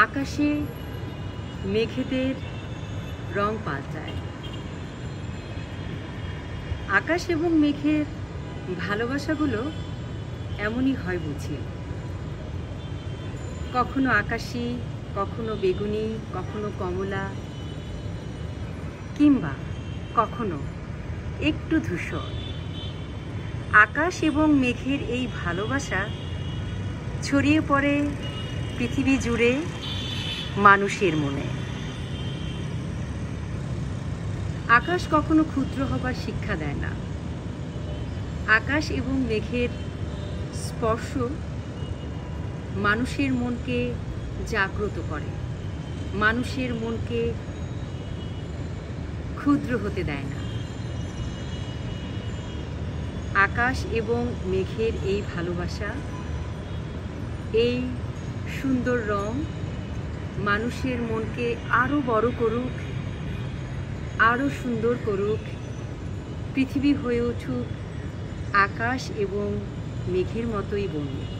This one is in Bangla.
আকাশে মেঘেদের রং পাল্টায়। আকাশ এবং মেঘের ভালোবাসাগুলো এমনই হয় বুঝি। কখনো আকাশি, কখনো বেগুনি, কখনো কমলা, কিংবা কখনো একটু ধূসর। আকাশ এবং মেঘের এই ভালোবাসা ছড়িয়ে পড়ে পৃথিবী জুড়ে মানুষের মনে। আকাশ কখনো ক্ষুদ্র হবার শিক্ষা দেয় না। আকাশ এবং মেঘের স্পর্শ মানুষের মনকে জাগ্রত করে, মানুষের মনকে ক্ষুদ্র হতে দেয় না। আকাশ এবং মেঘের এই ভালোবাসা, এই সুন্দর রং মানুষের মনকে আরও বড় করুক, আরও সুন্দর করুক। পৃথিবী হয়ে উঠুক আকাশ এবং মেঘের মতোই বন্য।